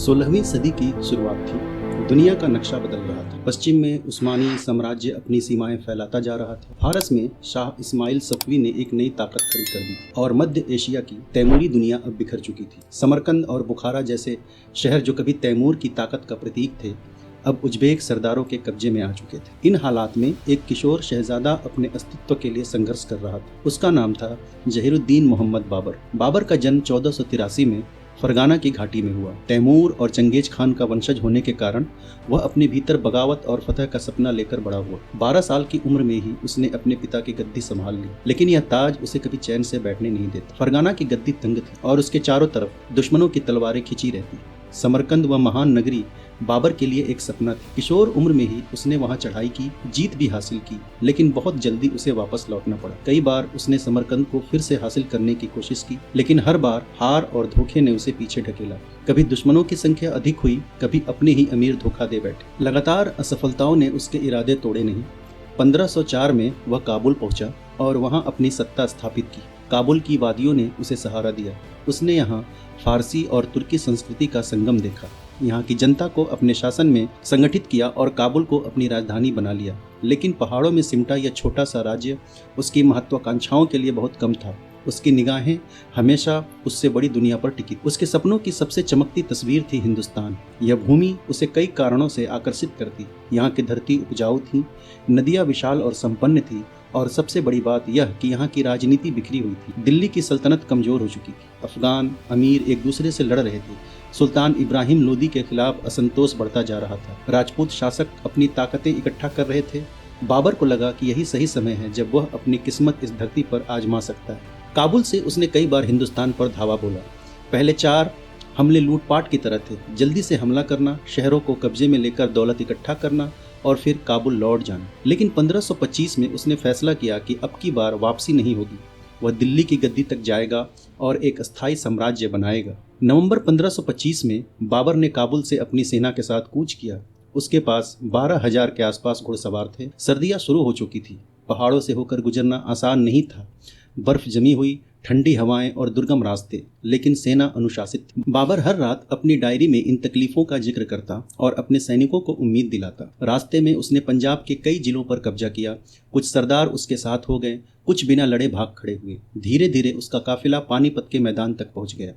16वीं सदी की शुरुआत थी। दुनिया का नक्शा बदल रहा था। पश्चिम में उस्मानी साम्राज्य अपनी सीमाएं फैलाता जा रहा था। फारस में शाह इस्माइल सफवी ने एक नई ताकत खड़ी कर दी थी और मध्य एशिया की तैमूरी दुनिया अब बिखर चुकी थी। समरकंद और बुखारा जैसे शहर जो कभी तैमूर की ताकत का प्रतीक थे, अब उज्बेक सरदारों के कब्जे में आ चुके थे। इन हालात में एक किशोर शहजादा अपने अस्तित्व के लिए संघर्ष कर रहा था। उसका नाम था जहीरुद्दीन मोहम्मद बाबर। बाबर का जन्म 1483 में फरगाना की घाटी में हुआ। तैमूर और चंगेज खान का वंशज होने के कारण वह अपने भीतर बगावत और फतह का सपना लेकर बड़ा हुआ। 12 साल की उम्र में ही उसने अपने पिता की गद्दी संभाल ली, लेकिन यह ताज उसे कभी चैन से बैठने नहीं देता। फरगाना की गद्दी तंग थी और उसके चारों तरफ दुश्मनों की तलवारें खिंची रहती। समरकंद व महान नगरी बाबर के लिए एक सपना थी। किशोर उम्र में ही उसने वहां चढ़ाई की, जीत भी हासिल की, लेकिन बहुत जल्दी उसे वापस लौटना पड़ा। कई बार उसने समरकंद को फिर से हासिल करने की कोशिश की, लेकिन हर बार हार और धोखे ने उसे पीछे ढकेला। कभी दुश्मनों की संख्या अधिक हुई, कभी अपने ही अमीर धोखा दे बैठे। लगातार असफलताओं ने उसके इरादे तोड़े नहीं। 1504 में वह काबुल पहुंचा और वहां अपनी सत्ता स्थापित की। काबुल की वादियों ने उसे सहारा दिया। उसने यहाँ फारसी और तुर्की संस्कृति का संगम देखा, यहाँ की जनता को अपने शासन में संगठित किया और काबुल को अपनी राजधानी बना लिया। लेकिन पहाड़ों में सिमटा यह छोटा सा राज्य उसकी महत्वाकांक्षाओं के लिए बहुत कम था। उसकी निगाहें हमेशा उससे बड़ी दुनिया पर टिकी। उसके सपनों की सबसे चमकती तस्वीर थी हिंदुस्तान। यह भूमि उसे कई कारणों से आकर्षित करती। यहाँ की धरती उपजाऊ थी, नदियाँ विशाल और संपन्न थी, और सबसे बड़ी बात यह कि यहाँ की राजनीति बिखरी हुई थी। दिल्ली की सल्तनत कमजोर हो चुकी थी। अफगान अमीर एक दूसरे से लड़ रहे थे। सुल्तान इब्राहिम लोदी के खिलाफ असंतोष बढ़ता जा रहा था। राजपूत शासक अपनी ताकतें इकट्ठा कर रहे थे। बाबर को लगा कि यही सही समय है जब वह अपनी किस्मत इस धरती पर आजमा सकता है। काबुल से उसने कई बार हिंदुस्तान पर धावा बोला। पहले 4 हमले लूटपाट की तरह थे। जल्दी से हमला करना, शहरों को कब्जे में लेकर दौलत इकट्ठा करना और फिर काबुल लौट जाना। लेकिन 1525 में उसने फैसला किया कि अब की बार वापसी नहीं होगी। वह दिल्ली की गद्दी तक जाएगा और एक अस्थायी साम्राज्य बनाएगा। नवंबर 1525 में बाबर ने काबुल से अपनी सेना के साथ कूच किया। उसके पास 12,000 के आसपास घुड़सवार थे। सर्दियां शुरू हो चुकी थी। पहाड़ों से होकर गुजरना आसान नहीं था। बर्फ जमी हुई, ठंडी हवाएं और दुर्गम रास्ते, लेकिन सेना अनुशासित थी। बाबर हर रात अपनी डायरी में इन तकलीफों का जिक्र करता और अपने सैनिकों को उम्मीद दिलाता। रास्ते में उसने पंजाब के कई जिलों पर कब्जा किया। कुछ सरदार उसके साथ हो गए, कुछ बिना लड़े भाग खड़े हुए। धीरे धीरे उसका काफिला पानीपत के मैदान तक पहुंच गया।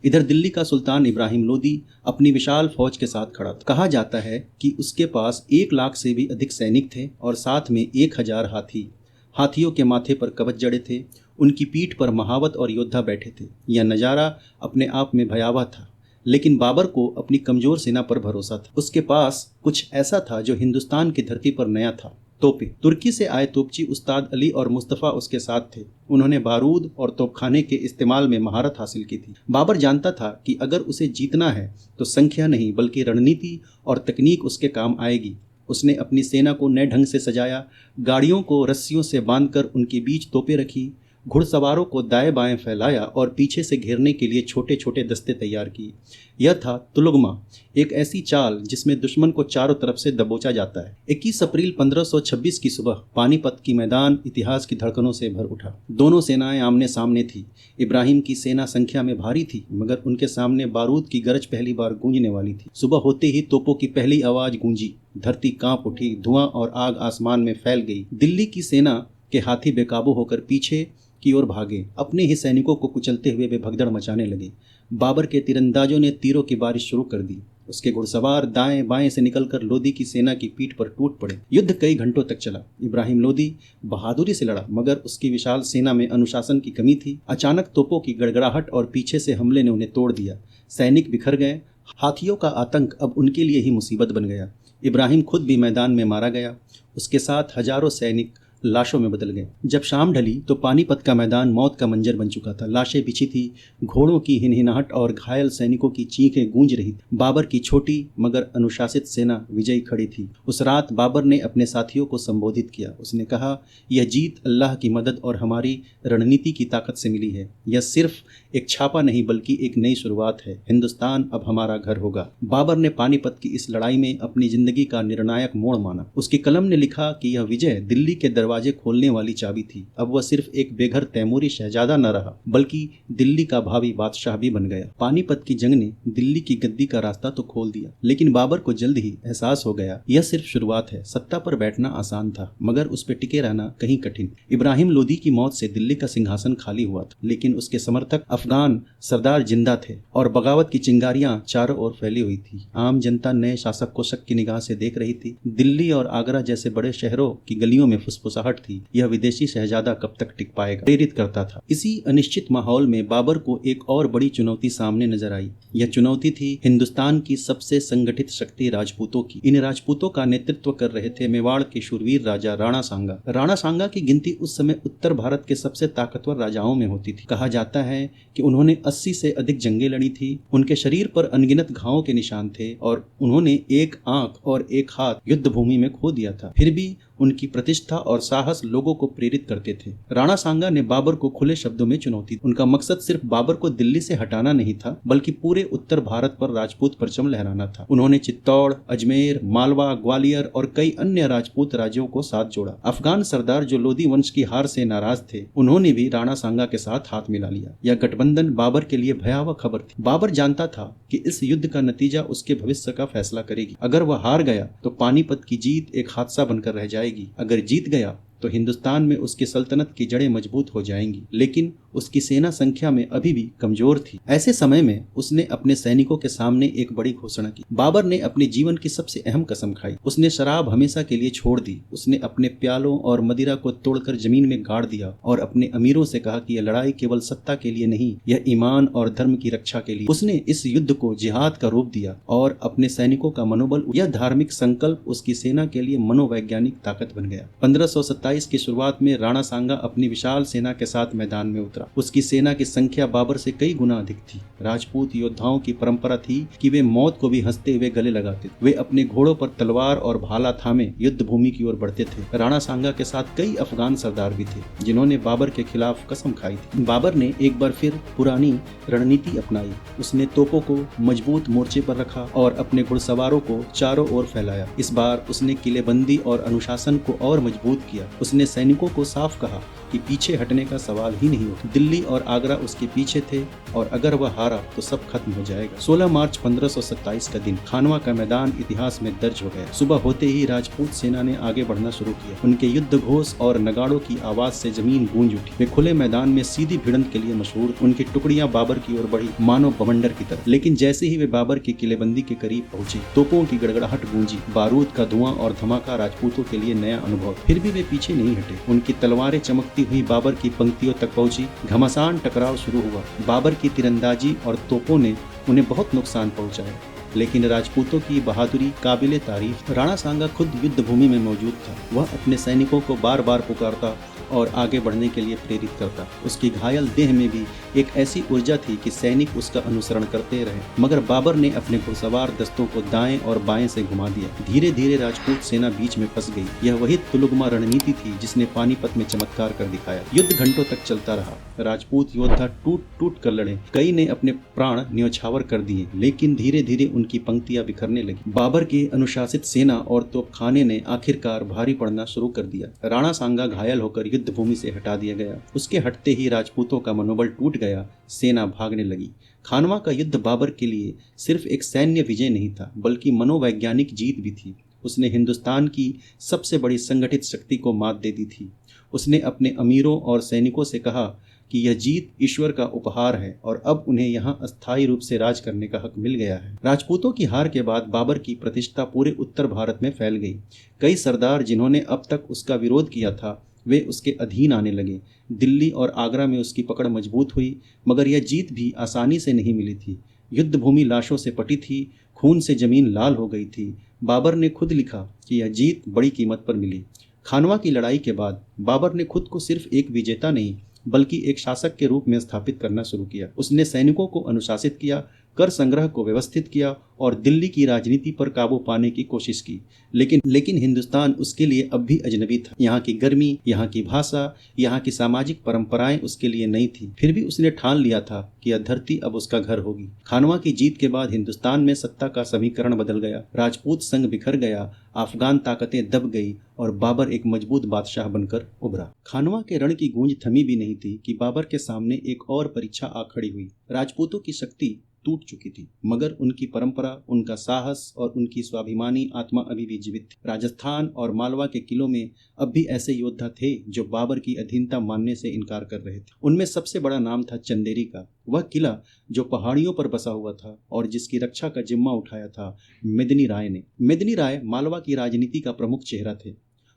इधर दिल्ली का सुल्तान इब्राहिम लोदी अपनी विशाल फौज के साथ खड़ा था। कहा जाता है कि उसके पास 1 लाख से भी अधिक सैनिक थे और साथ में 1000 हाथी। हाथियों के माथे पर कवच जड़े थे, उनकी पीठ पर महावत और योद्धा बैठे थे। यह नज़ारा अपने आप में भयावह था, लेकिन बाबर को अपनी कमजोर सेना पर भरोसा था। उसके पास कुछ ऐसा था जो हिंदुस्तान की धरती पर नया था, तोपें। तुर्की से आए तोपची उस्ताद अली और मुस्तफ़ा उसके साथ थे। उन्होंने बारूद और तोपखाने के इस्तेमाल में महारत हासिल की थी। बाबर जानता था कि अगर उसे जीतना है तो संख्या नहीं बल्कि रणनीति और तकनीक उसके काम आएगी। उसने अपनी सेना को नए ढंग से सजाया। गाड़ियों को रस्सियों से बांधकर उनके बीच तोपें रखी, घुड़सवारों को दाएं बाएं फैलाया और पीछे से घेरने के लिए छोटे छोटे दस्ते तैयार किए। यह था तुलगमा, एक ऐसी चाल जिसमें दुश्मन को चारों तरफ से दबोचा जाता है। 21 अप्रैल 1526 की सुबह पानीपत की मैदान इतिहास की धड़कनों से भर उठा। दोनों सेनाएं आमने सामने थी। इब्राहिम की सेना संख्या में भारी थी, मगर उनके सामने बारूद की गरज पहली बार गूंजने वाली थी। सुबह होते ही तोपों की पहली आवाज गूंजी। धरती कांप उठी, धुआं और आग आसमान में फैल गई। दिल्ली की सेना के हाथी बेकाबू होकर पीछे की ओर भागे। अपने ही सैनिकों को कुचलते हुए वे भगदड़ मचाने लगे। बाबर के तीरंदाजों ने तीरों की बारिश शुरू कर दी। उसके घुड़सवार दाएं बाएं से निकलकर लोदी की सेना की पीठ पर टूट पड़े। युद्ध कई घंटों तक चला। इब्राहिम लोदी बहादुरी से लड़ा, मगर उसकी विशाल सेना में अनुशासन की कमी थी। अचानक तोपों की गड़गड़ाहट और पीछे से हमले ने उन्हें तोड़ दिया। सैनिक बिखर गए। हाथियों का आतंक अब उनके लिए ही मुसीबत बन गया। इब्राहिम खुद भी मैदान में मारा गया। उसके साथ हजारों सैनिक लाशों में बदल गए। जब शाम ढली तो पानीपत का मैदान मौत का मंजर बन चुका था। लाशें बिछी थी, घोड़ों की हिनहिनाहट और घायल सैनिकों की चीखें गूंज रही थी। बाबर की छोटी मगर अनुशासित सेना विजयी खड़ी थी। उस रात बाबर ने अपने साथियों को संबोधित किया। उसने कहा, यह जीत अल्लाह की मदद और हमारी रणनीति की ताकत से मिली है। यह सिर्फ एक छापा नहीं बल्कि एक नई शुरुआत है। हिंदुस्तान अब हमारा घर होगा। बाबर ने पानीपत की इस लड़ाई में अपनी जिंदगी का निर्णायक मोड़ माना। उसकी कलम ने लिखा कि यह विजय दिल्ली के दरबार दरवाजे खोलने वाली चाबी थी। अब वह सिर्फ एक बेघर तैमूरी शहजादा न रहा, बल्कि दिल्ली का भावी बादशाह भी बन गया। पानीपत की जंग ने दिल्ली की गद्दी का रास्ता तो खोल दिया, लेकिन बाबर को जल्द ही एहसास हो गया यह सिर्फ शुरुआत है। सत्ता पर बैठना आसान था, मगर उस पर टिके रहना कहीं कठिन। इब्राहिम लोदी की मौत से दिल्ली का सिंहासन खाली हुआ था, लेकिन उसके समर्थक अफगान सरदार जिंदा थे और बगावत की चिंगारियां चारों ओर फैली हुई थी। आम जनता नए शासक को शक की निगाह से देख रही थी। दिल्ली और आगरा जैसे बड़े शहरों की गलियों में फुसफुसाहट थी, यह विदेशी शहजादा कब तक टिक पाएगा, प्रेरित करता था। इसी अनिश्चित माहौल में बाबर को एक और बड़ी चुनौती सामने नजर आई। यह चुनौती थी हिंदुस्तान की सबसे संगठित शक्ति राजपूतों की। इन राजपूतों का नेतृत्व कर रहे थे मेवाड़ के शूरवीर राजा राणा सांगा। राणा सांगा की गिनती उस समय उत्तर भारत के सबसे ताकतवर राजाओं में होती थी। कहा जाता है कि उन्होंने 80 से अधिक जंगें लड़ी थी। उनके शरीर पर अनगिनत घावों के निशान थे और उन्होंने एक आंख और एक हाथ युद्ध भूमि में खो दिया था। फिर भी उनकी प्रतिष्ठा और साहस लोगों को प्रेरित करते थे। राणा सांगा ने बाबर को खुले शब्दों में चुनौती दी। उनका मकसद सिर्फ बाबर को दिल्ली से हटाना नहीं था, बल्कि पूरे उत्तर भारत पर राजपूत परचम लहराना था। उन्होंने चित्तौड़, अजमेर, मालवा, ग्वालियर और कई अन्य राजपूत राज्यों को साथ जोड़ा। अफगान सरदार जो लोदी वंश की हार से नाराज थे, उन्होंने भी राणा सांगा के साथ हाथ मिला लिया। यह गठबंधन बाबर के लिए भयावह खबर थी। बाबर जानता था कि इस युद्ध का नतीजा उसके भविष्य का फैसला करेगी। अगर वह हार गया तो पानीपत की जीत एक हादसा बनकर रह जाएगी, अगर जीत गया तो हिंदुस्तान में उसकी सल्तनत की जड़ें मजबूत हो जाएंगी। लेकिन उसकी सेना संख्या में अभी भी कमजोर थी। ऐसे समय में उसने अपने सैनिकों के सामने एक बड़ी घोषणा की। बाबर ने अपने जीवन की सबसे अहम कसम खाई। उसने शराब हमेशा के लिए छोड़ दी। उसने अपने प्यालों और मदिरा को तोड़कर जमीन में गाड़ दिया और अपने अमीरों से कहा कि यह लड़ाई केवल सत्ता के लिए नहीं, यह ईमान और धर्म की रक्षा के लिए। उसने इस युद्ध को जिहाद का रूप दिया और अपने सैनिकों का मनोबल, यह धार्मिक संकल्प उसकी सेना के लिए मनोवैज्ञानिक ताकत बन गया। 1527 की शुरुआत में राणा सांगा अपनी विशाल सेना के साथ मैदान में उतरा। उसकी सेना की संख्या बाबर से कई गुना अधिक थी। राजपूत योद्धाओं की परंपरा थी कि वे मौत को भी हंसते हुए गले लगाते थे। वे अपने घोड़ों पर तलवार और भाला थामे युद्ध भूमि की ओर बढ़ते थे। राणा सांगा के साथ कई अफगान सरदार भी थे, जिन्होंने बाबर के खिलाफ कसम खाई थी। बाबर ने एक बार फिर पुरानी रणनीति अपनाई। उसने तोपों को मजबूत मोर्चे पर रखा और अपने घुड़सवारों को चारों ओर फैलाया। इस बार उसने किलेबंदी और अनुशासन को और मजबूत किया। उसने सैनिकों को साफ कहा कि पीछे हटने का सवाल ही नहीं होता। दिल्ली और आगरा उसके पीछे थे और अगर वह हारा तो सब खत्म हो जाएगा। 16 मार्च 1527 का दिन खानवा का मैदान इतिहास में दर्ज हो गया। सुबह होते ही राजपूत सेना ने आगे बढ़ना शुरू किया। उनके युद्ध घोष और नगाड़ों की आवाज से जमीन गूंज उठी। वे खुले मैदान में सीधी भिड़ंत के लिए मशहूर। उनकी टुकड़ियां बाबर की ओर बढ़ी, मानो बवंडर की तरह। लेकिन जैसे ही वे बाबर की किलेबंदी के करीब पहुंची, तोपों की गड़गड़ाहट गूंजी, बारूद का धुआं और धमाका राजपूतों के लिए नया अनुभव। फिर भी वे पीछे नहीं हटे। उनकी तलवारें चमकती हुई बाबर की पंक्तियों तक पहुंची। घमासान टकराव शुरू हुआ। बाबर की तीरंदाजी और तोपों ने उन्हें बहुत नुकसान पहुंचाया, लेकिन राजपूतों की बहादुरी काबिले तारीफ। राणा सांगा खुद युद्ध भूमि में मौजूद था। वह अपने सैनिकों को बार बार पुकारता और आगे बढ़ने के लिए प्रेरित करता। उसकी घायल देह में भी एक ऐसी ऊर्जा थी कि सैनिक उसका अनुसरण करते रहे। मगर बाबर ने अपने घुड़सवार दस्तों को दाएं और बाएं से घुमा दिया। धीरे धीरे राजपूत सेना बीच में फंस गई। यह वही तुलुगमा रणनीति थी जिसने पानीपत में चमत्कार कर दिखाया। युद्ध घंटों तक चलता रहा। राजपूत योद्धा टूट टूट कर लड़े। कई ने अपने प्राण न्यौछावर कर दिए, लेकिन धीरे धीरे उनकी पंक्तियां बिखरने लगी। बाबर की अनुशासित सेना और तोपखाने ने आखिरकार भारी पड़ना शुरू कर दिया। राणा सांगा घायल होकर युद्ध भूमि से हटा दिया गया। उसके हटते ही राजपूतों का मनोबल टूट गया। सेना भागने लगी। खानवा का युद्ध बाबर के लिए सिर्फ एक सैन्य विजय नहीं था, बल्कि मनोवैज्ञानिक जीत भी थी। उसने हिंदुस्तान की सबसे बड़ी संगठित शक्ति को मात दे दी थी। उसने अपने अमीरों और सैनिकों से कहा कि यह जीत ईश्वर का उपहार है और अब उन्हें यहाँ अस्थायी रूप से राज करने का हक मिल गया है। राजपूतों की हार के बाद बाबर की प्रतिष्ठा पूरे उत्तर भारत में फैल गई। कई सरदार जिन्होंने अब तक उसका विरोध किया था, वे उसके अधीन आने लगे। दिल्ली और आगरा में उसकी पकड़ मजबूत हुई, मगर यह जीत भी आसानी से नहीं मिली थी। युद्ध भूमि लाशों से पटी थी, खून से जमीन लाल हो गई थी। बाबर ने खुद लिखा कि यह जीत बड़ी कीमत पर मिली। खानवा की लड़ाई के बाद बाबर ने खुद को सिर्फ एक विजेता नहीं, बल्कि एक शासक के रूप में स्थापित करना शुरू किया। उसने सैनिकों को अनुशासित किया, कर संग्रह को व्यवस्थित किया और दिल्ली की राजनीति पर काबू पाने की कोशिश की। लेकिन हिंदुस्तान उसके लिए अब भी अजनबी था। यहाँ की गर्मी, यहाँ की भाषा, यहाँ की सामाजिक परंपराएं उसके लिए नई थी। फिर भी उसने ठान लिया था कि यह धरती अब उसका घर होगी। खानवा की जीत के बाद हिंदुस्तान में सत्ता का समीकरण बदल गया। राजपूत संघ बिखर गया, अफगान ताकतें दब गई और बाबर एक मजबूत बादशाह बनकर उभरा। खानवा के रण की गूंज थमी भी नहीं थी कि बाबर के सामने एक और परीक्षा आ खड़ी हुई। राजपूतों की शक्ति टूट चुकी थी, मगर उनकी परंपरा, उनका साहस और उनकी स्वाभिमानी आत्मा अभी भी जीवित थी। राजस्थान और मालवा के किलों में अब भी ऐसे योद्धा थे जो बाबर की अधीनता मानने से इनकार कर रहे थे। उनमें सबसे बड़ा नाम था चंदेरी का, वह किला जो पहाड़ियों पर बसा हुआ था और जिसकी रक्षा का जिम्मा उठाया था मेदिनी राय ने। मेदिनी राय मालवा की राजनीति का प्रमुख चेहरा थे।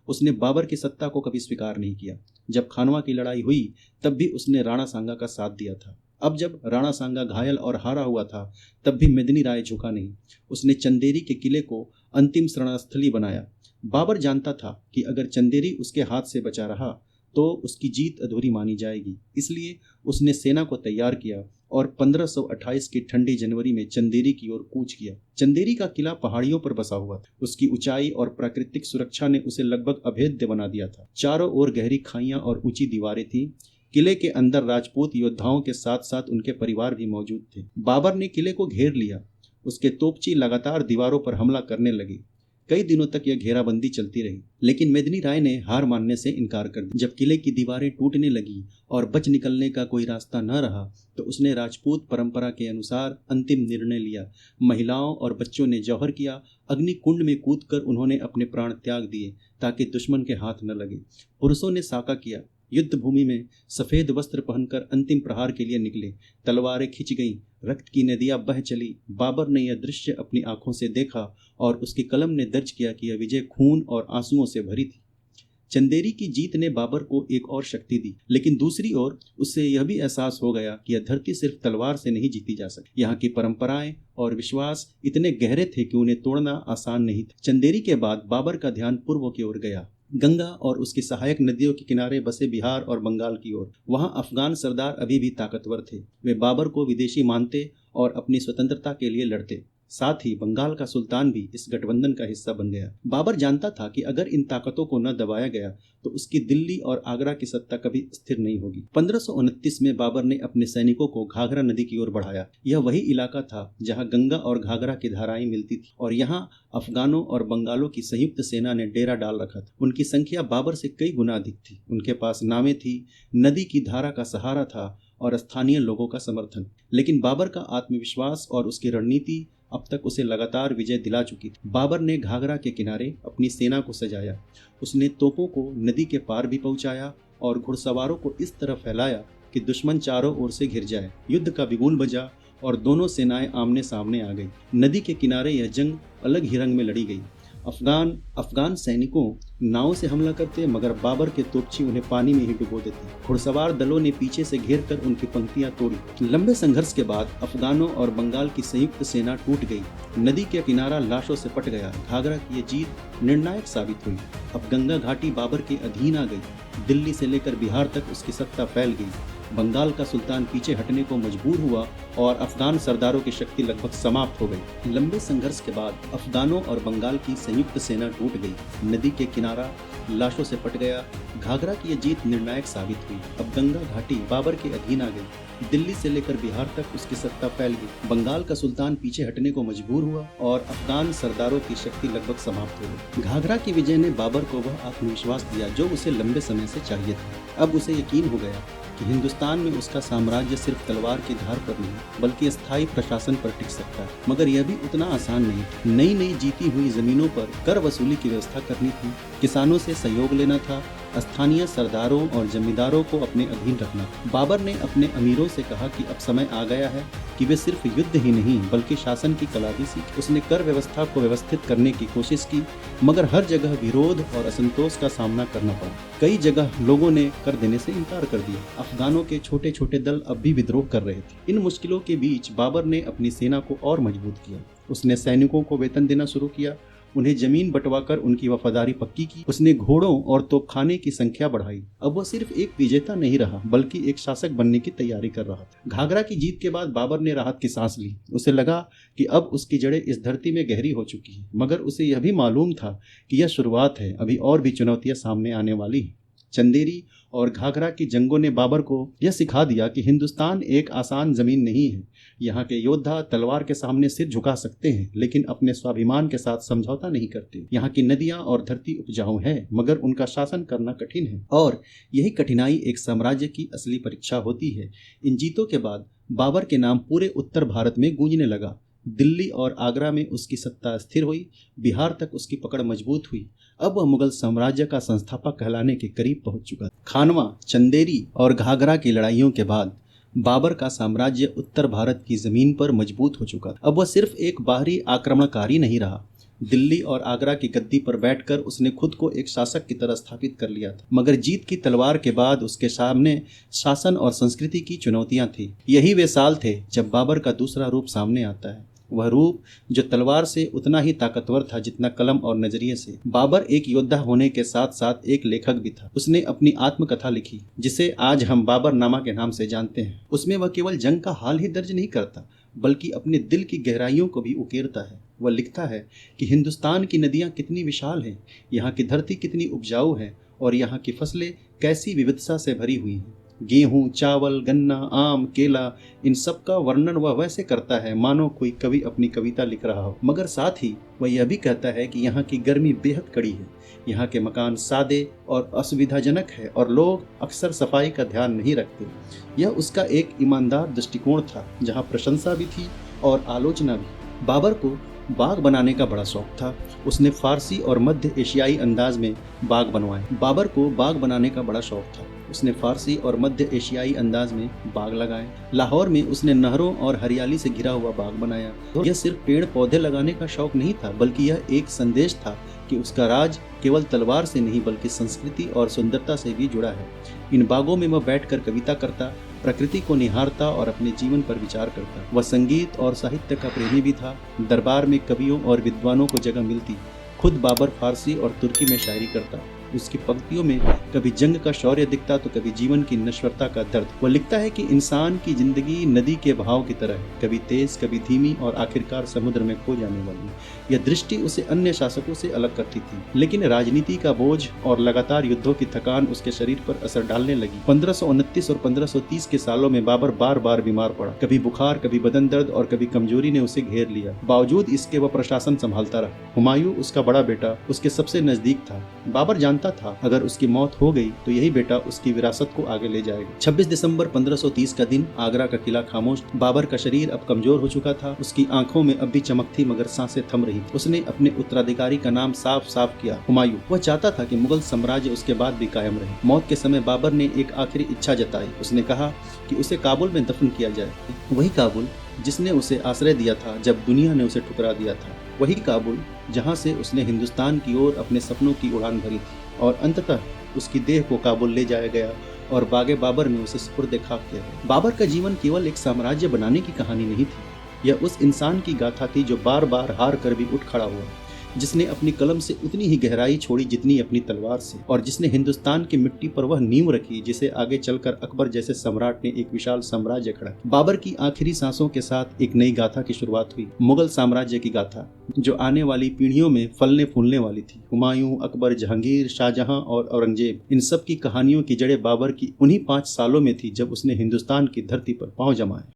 उसने बाबर की सत्ता को कभी स्वीकार नहीं किया। जब खानवा की लड़ाई हुई तब भी उसने राणा सांगा का साथ दिया था। अब जब राणा सांगा घायल और हारा हुआ था तब भी मेदिनी राय झुका नहीं। उसने चंदेरी के किले को अंतिम शरणस्थली बनाया। बाबर जानता था कि अगर चंदेरी उसके हाथ से बचा रहा तो उसकी जीत अधूरी मानी जाएगी। इसलिए उसने सेना को तैयार किया और 1528 की ठंडी जनवरी में चंदेरी की ओर कूच किया। चंदेरी का किला पहाड़ियों पर बसा हुआ था। उसकी ऊंचाई और प्राकृतिक सुरक्षा ने उसे लगभग अभेद्य बना दिया था। चारों ओर गहरी खाइयां और ऊंची दीवारें थीं। किले के अंदर राजपूत योद्धाओं के साथ साथ उनके परिवार भी मौजूद थे। बाबर ने किले को घेर लिया। उसके तोपची लगातार दीवारों पर हमला करने लगे। कई दिनों तक यह घेराबंदी चलती रही, लेकिन मेदिनी राय ने हार मानने से इनकार कर दिया। जब किले की दीवारें टूटने लगी और बच निकलने का कोई रास्ता न रहा तो उसने राजपूत परंपरा के अनुसार अंतिम निर्णय लिया। महिलाओं और बच्चों ने जौहर किया। अग्नि कुंड में कूदकर उन्होंने अपने प्राण त्याग दिए ताकि दुश्मन के हाथ न लगे। पुरुषों ने साका किया। युद्ध भूमि में सफेद वस्त्र पहनकर अंतिम प्रहार के लिए निकले। तलवारें खिंच गईं, रक्त की नदियां बह चली। बाबर ने यह दृश्य अपनी आंखों से देखा और उसकी कलम ने दर्ज किया कि यह विजय खून और आंसुओं से भरी थी। चंदेरी की जीत ने बाबर को एक और शक्ति दी, लेकिन दूसरी ओर उससे यह भी एहसास हो गया कि यह धरती सिर्फ तलवार से नहीं जीती जा सकती। यहाँ की परंपराएं और विश्वास इतने गहरे थे कि उन्हें तोड़ना आसान नहीं था। चंदेरी के बाद बाबर का ध्यान पूर्व की ओर गया, गंगा और उसकी सहायक नदियों के किनारे बसे बिहार और बंगाल की ओर। वहां अफगान सरदार अभी भी ताकतवर थे। वे बाबर को विदेशी मानते और अपनी स्वतंत्रता के लिए लड़ते। साथ ही बंगाल का सुल्तान भी इस गठबंधन का हिस्सा बन गया। बाबर जानता था कि अगर इन ताकतों को न दबाया गया तो उसकी दिल्ली और आगरा की सत्ता कभी स्थिर नहीं होगी। 1529 में बाबर ने अपने सैनिकों को घाघरा नदी की ओर बढ़ाया। यह वही इलाका था जहां गंगा और घाघरा की धाराएं मिलती थी और यहां अफगानों और बंगालों की संयुक्त सेना ने डेरा डाल रखा था। उनकी संख्या बाबर से कई गुना अधिक थी। उनके पास नावें थी, नदी की धारा का सहारा था और स्थानीय लोगों का समर्थन। लेकिन बाबर का आत्मविश्वास और उसकी रणनीति अब तक उसे लगातार विजय दिला चुकी थी। बाबर ने घाघरा के किनारे अपनी सेना को सजाया। उसने तोपों को नदी के पार भी पहुंचाया और घुड़सवारों को इस तरह फैलाया कि दुश्मन चारों ओर से घिर जाए। युद्ध का बिगुल बजा और दोनों सेनाएं आमने सामने आ गई। नदी के किनारे यह जंग अलग ही रंग में लड़ी गई। अफगान सैनिकों नाव से हमला करते, मगर बाबर के तोपची उन्हें पानी में ही डुबो देते। घुड़सवार दलों ने पीछे से घेरकर उनकी पंक्तियां तोड़ी। लंबे संघर्ष के बाद अफगानों और बंगाल की संयुक्त सेना टूट गई। नदी के किनारा लाशों से पट गया। घाघरा की यह जीत निर्णायक साबित हुई। अब गंगा घाटी बाबर के अधीन आ गई। दिल्ली से लेकर बिहार तक उसकी सत्ता फैल गई। बंगाल का सुल्तान पीछे हटने को मजबूर हुआ और अफगान सरदारों की शक्ति लगभग समाप्त हो गई। लंबे संघर्ष के बाद अफगानों और बंगाल की संयुक्त सेना टूट गई। नदी के किनारा लाशों से पट गया। घाघरा की यह जीत निर्णायक साबित हुई। अब गंगा घाटी बाबर के अधीन आ गई। दिल्ली से लेकर बिहार तक उसकी सत्ता फैल गई। बंगाल का सुल्तान पीछे हटने को मजबूर हुआ और अफगान सरदारों की शक्ति लगभग समाप्त हो गई। घाघरा की विजय ने बाबर को वह आत्मविश्वास दिया जो उसे लंबे समय से चाहिए था। अब उसे यकीन हो गया कि हिंदुस्तान में उसका साम्राज्य सिर्फ तलवार की धार पर नहीं बल्कि स्थायी प्रशासन पर टिक सकता है। मगर यह भी उतना आसान नहीं। नई नई जीती हुई जमीनों पर कर वसूली की व्यवस्था करनी थी, किसानों से सहयोग लेना था, स्थानीय सरदारों और जमींदारों को अपने अधीन रखना था। बाबर ने अपने अमीरों से कहा कि अब समय आ गया है कि वे सिर्फ युद्ध ही नहीं बल्कि शासन की कला भी सीखें। उसने कर व्यवस्था को व्यवस्थित करने की कोशिश की, मगर हर जगह विरोध और असंतोष का सामना करना पड़ा। कई जगह लोगों ने कर देने से इनकार कर दिया। अफगानों के छोटे छोटे दल अब भी विद्रोह कर रहे थे। इन मुश्किलों के बीच बाबर ने अपनी सेना को और मजबूत किया। उसने सैनिकों को वेतन देना शुरू किया, उन्हें जमीन बंटवाकर उनकी वफादारी पक्की की। उसने घोड़ों और तोपखाने की संख्या बढ़ाई। अब वह सिर्फ एक विजेता नहीं रहा बल्कि एक शासक बनने की तैयारी कर रहा था। घाघरा की जीत के बाद बाबर ने राहत की सांस ली। उसे लगा कि अब उसकी जड़ें इस धरती में गहरी हो चुकी हैं, मगर उसे यह भी मालूम था कि यह शुरुआत है, अभी और भी चुनौतियां सामने आने वाली हैं। चंदेरी और घाघरा की जंगों ने बाबर को यह सिखा दिया कि हिंदुस्तान एक आसान जमीन नहीं है। यहाँ के योद्धा तलवार के सामने सिर झुका सकते हैं, लेकिन अपने स्वाभिमान के साथ समझौता नहीं करते। यहाँ की नदियाँ और धरती उपजाऊ है, मगर उनका शासन करना कठिन है, और यही कठिनाई एक साम्राज्य की असली परीक्षा होती है। इन जीतों के बाद बाबर के नाम पूरे उत्तर भारत में गूंजने लगा। दिल्ली और आगरा में उसकी सत्ता स्थिर हुई, बिहार तक उसकी पकड़ मजबूत हुई। अब वह मुगल साम्राज्य का संस्थापक कहलाने के करीब पहुंच चुका था। खानवा, चंदेरी और घाघरा की लड़ाइयों के बाद बाबर का साम्राज्य उत्तर भारत की जमीन पर मजबूत हो चुका था। अब वह सिर्फ एक बाहरी आक्रमणकारी नहीं रहा। दिल्ली और आगरा की गद्दी पर बैठकर उसने खुद को एक शासक की तरह स्थापित कर लिया था, मगर जीत की तलवार के बाद उसके सामने शासन और संस्कृति की चुनौतियां थी। यही वे साल थे जब बाबर का दूसरा रूप सामने आता है, वह रूप जो तलवार से उतना ही ताकतवर था जितना कलम और नजरिए से। बाबर एक योद्धा होने के साथ साथ एक लेखक भी था। उसने अपनी आत्मकथा लिखी, जिसे आज हम बाबरनामा के नाम से जानते हैं। उसमें वह केवल जंग का हाल ही दर्ज नहीं करता, बल्कि अपने दिल की गहराइयों को भी उकेरता है। वह लिखता है कि हिंदुस्तान की नदियाँ कितनी विशाल हैं, यहाँ की धरती कितनी उपजाऊ है, और यहाँ की फसलें कैसी विविधता से भरी हुई हैं। गेहूं, चावल, गन्ना, आम, केला, इन सब का वर्णन वह वैसे करता है मानो कोई कवि अपनी कविता लिख रहा हो। मगर साथ ही वह यह भी कहता है कि यहाँ की गर्मी बेहद कड़ी है, यहाँ के मकान सादे और असुविधाजनक है, और लोग अक्सर सफाई का ध्यान नहीं रखते। यह उसका एक ईमानदार दृष्टिकोण था, जहाँ प्रशंसा भी थी और आलोचना भी। बाबर को बाग बनाने का बड़ा शौक था। उसने फारसी और मध्य एशियाई अंदाज में बाग बनवाए। बाबर को बाग बनाने का बड़ा शौक था। उसने फारसी और मध्य एशियाई अंदाज में बाग लगाए। लाहौर में उसने नहरों और हरियाली से घिरा हुआ बाग बनाया। यह सिर्फ पेड़ पौधे लगाने का शौक नहीं था, बल्कि यह एक संदेश था कि उसका राज केवल तलवार से नहीं बल्कि संस्कृति और सुंदरता से भी जुड़ा है। इन बागों में वह बैठकर कविता करता, प्रकृति को निहारता और अपने जीवन पर विचार करता। वह संगीत और साहित्य का प्रेमी भी था। दरबार में कवियों और विद्वानों को जगह मिलती। खुद बाबर फारसी और तुर्की में शायरी करता। उसकी पंक्तियों में कभी जंग का शौर्य दिखता तो कभी जीवन की नश्वरता का दर्द। वह लिखता है कि इंसान की जिंदगी नदी के बहाव की तरह है, कभी तेज कभी धीमी और आखिरकार समुद्र में खो जाने वाली। यह दृष्टि उसे अन्य शासकों से अलग करती थी, लेकिन राजनीति का बोझ और लगातार युद्धों की थकान उसके शरीर पर असर डालने लगी। 1529 और 1530 के सालों में बाबर बार बार बीमार पड़ा। कभी बुखार, कभी बदन दर्द और कभी कमजोरी ने उसे घेर लिया। बावजूद इसके वह प्रशासन संभालता रहा। हुमायूं, उसका बड़ा बेटा, उसके सबसे नजदीक था। बाबर जानता था अगर उसकी मौत हो गई तो यही बेटा उसकी विरासत को आगे ले जाएगा। 26 दिसंबर 1530 का दिन। आगरा का किला खामोश। बाबर का शरीर अब कमजोर हो चुका था। उसकी आंखों में अब भी चमक थी, मगर सांसें थम रही। उसने अपने उत्तराधिकारी का नाम साफ साफ किया, हुमायूं। वह चाहता था कि मुगल साम्राज्य उसके बाद भी कायम रहे। मौत के समय बाबर ने एक आखिरी इच्छा जताई। उसने कहा कि उसे काबुल में दफन किया जाए। वही काबुल जिसने उसे आश्रय दिया था जब दुनिया ने उसे ठुकरा दिया था। वही काबुल जहां से उसने हिंदुस्तान की ओर अपने सपनों की उड़ान भरी थी। और अंततः उसकी देह को काबुल ले जाया गया और बागे बाबर में उसे सुपुर्द खाक किया गया। बाबर का जीवन केवल एक साम्राज्य बनाने की कहानी नहीं थी। यह उस इंसान की गाथा थी जो बार बार हार कर भी उठ खड़ा हुआ, जिसने अपनी कलम से उतनी ही गहराई छोड़ी जितनी अपनी तलवार से, और जिसने हिंदुस्तान की मिट्टी पर वह नींव रखी जिसे आगे चलकर अकबर जैसे सम्राट ने एक विशाल साम्राज्य खड़ा किया। बाबर की आखिरी सांसों के साथ एक नई गाथा की शुरुआत हुई, मुगल साम्राज्य की गाथा, जो आने वाली पीढ़ियों में फलने फूलने वाली थी। हुमायूं, अकबर, जहांगीर, शाहजहां और औरंगजेब, इन सब की कहानियों की जड़ें बाबर की उन्हीं 5 सालों में थी जब उसने हिंदुस्तान की धरती पर पांव जमाए।